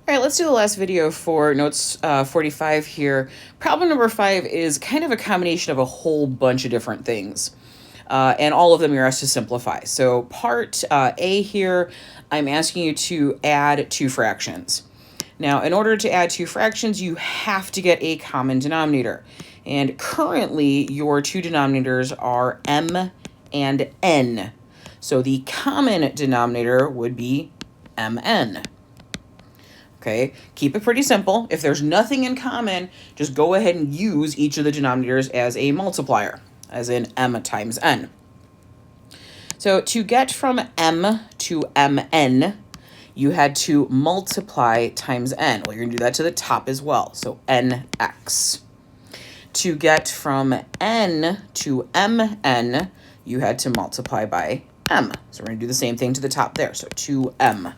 All right, let's do the last video for notes 45 here. Problem number 5 is kind of a combination of a whole bunch of different things. And all of them you're asked to simplify. So part A here, I'm asking you to add two fractions. Now, in order to add two fractions, you have to get a common denominator. And currently, your two denominators are m and n. So the common denominator would be mn. Okay, keep it pretty simple. If there's nothing in common, just go ahead and use each of the denominators as a multiplier, as in m times n. So to get from m to mn, you had to multiply times n. Well, you're going to do that to the top as well, so nx. To get from n to mn, you had to multiply by m. So we're going to do the same thing to the top there, so 2m.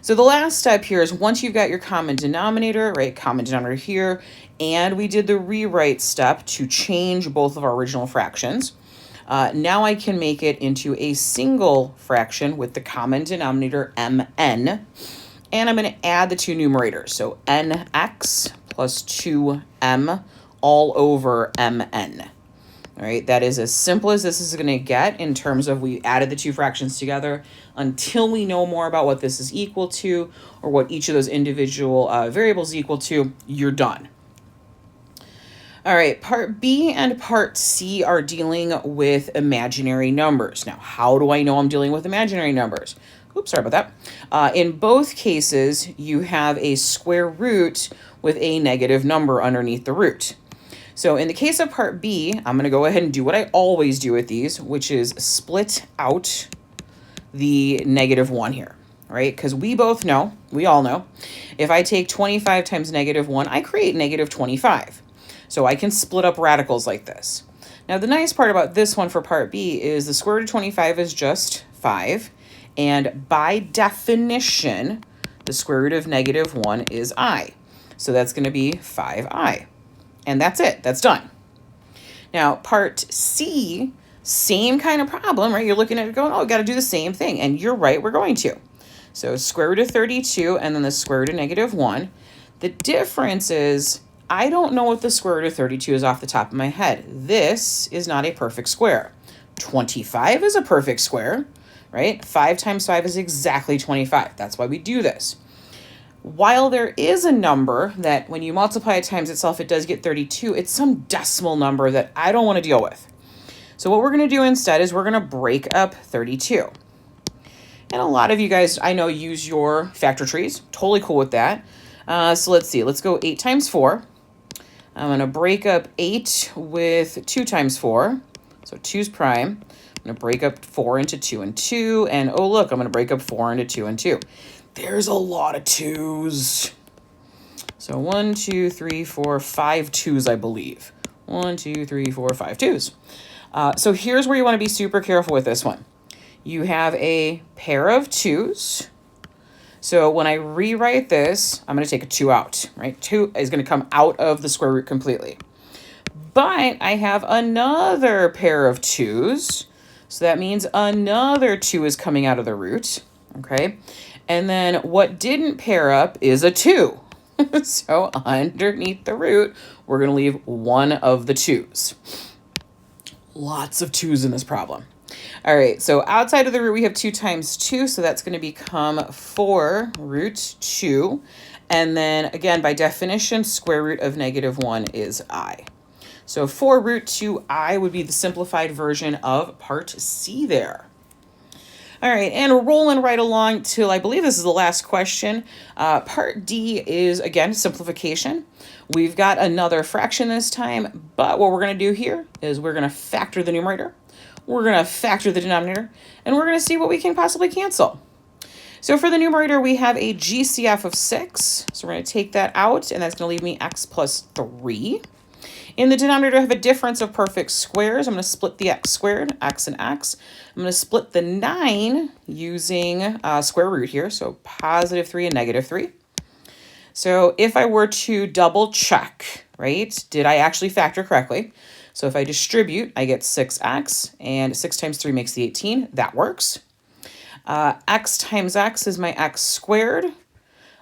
So the last step here is once you've got your common denominator, right, common denominator here, and we did the rewrite step to change both of our original fractions, now I can make it into a single fraction with the common denominator mn, and I'm going to add the two numerators, so nx plus 2m all over mn. All right, that is as simple as this is going to get in terms of we added the two fractions together. Until we know more about what this is equal to or what each of those individual variables is equal to, you're done. All right, part B and part C are dealing with imaginary numbers. Now, how do I know I'm dealing with imaginary numbers? Oops, sorry about that. In both cases, you have a square root with a negative number underneath the root. So in the case of part B, I'm going to go ahead and do what I always do with these, which is split out the -1 here, right? Because we all know, if I take 25 times -1, I create -25. So I can split up radicals like this. Now, the nice part about this one for part B is the square root of 25 is just 5. And by definition, the square root of -1 is I. So that's going to be 5i. And that's it. That's done. Now, part C, same kind of problem, right? You're looking at it going, oh, got to do the same thing. And you're right, we're going to. So square root of 32 and then the square root of -1. The difference is I don't know what the square root of 32 is off the top of my head. This is not a perfect square. 25 is a perfect square, right? 5 times 5 is exactly 25. That's why we do this. While there is a number that when you multiply it times itself, it does get 32, it's some decimal number that I don't want to deal with. So what we're going to do instead is we're going to break up 32. And a lot of you guys, I know, use your factor trees. Totally cool with that. So let's see. Let's go 8 times 4. I'm going to break up 8 with 2 times 4. So 2's prime. I'm going to break up 4 into 2 and 2. And oh, look, I'm going to break up 4 into 2 and 2. There's a lot of 2's. So 1, 2, 3, 4, 5 2's, I believe. 1, 2, 3, 4, 5 2's. So here's where you want to be super careful with this one. You have a pair of 2's. So when I rewrite this, I'm going to take a 2 out, right? 2 is going to come out of the square root completely. But I have another pair of 2's. So that means another 2 is coming out of the root, okay? And then what didn't pair up is a 2. So underneath the root, we're going to leave one of the 2's. Lots of 2's in this problem. All right, so outside of the root, we have 2 times 2, so that's going to become 4 root 2. And then, again, by definition, square root of -1 is I. So 4 root 2i would be the simplified version of part C there. All right, and we're rolling right along till I believe this is the last question. Part D is, again, simplification. We've got another fraction this time, but what we're going to do here is we're going to factor the numerator, we're going to factor the denominator, and we're going to see what we can possibly cancel. So for the numerator, we have a GCF of 6, so we're going to take that out, and that's going to leave me x plus 3. In the denominator, I have a difference of perfect squares. I'm going to split the x squared, x and x. I'm going to split the 9 using square root here, so +3 and -3. So if I were to double check, right, did I actually factor correctly? So if I distribute, I get 6x, and 6 times 3 makes the 18. That works. X times x is my x squared.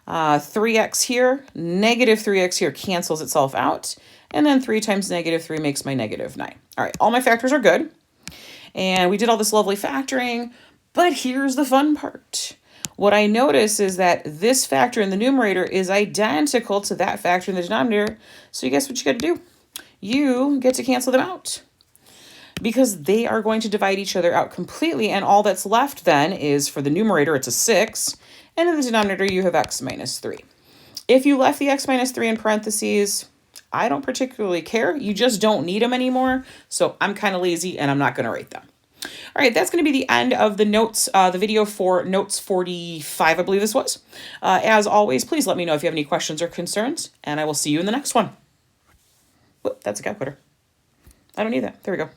3x here, negative 3x here cancels itself out. And then 3 times negative 3 makes my negative 9. All right, all my factors are good. And we did all this lovely factoring, but here's the fun part. What I notice is that this factor in the numerator is identical to that factor in the denominator. So you guess what you got to do? You get to cancel them out because they are going to divide each other out completely. And all that's left then is for the numerator, it's a 6. And in the denominator, you have x minus 3. If you left the x minus 3 in parentheses, I don't particularly care. You just don't need them anymore. So I'm kind of lazy and I'm not going to write them. All right, that's going to be the end of the notes, the video for notes 45, I believe this was. As always, please let me know if you have any questions or concerns, and I will see you in the next one. Whoop, that's a calculator. I don't need that. There we go.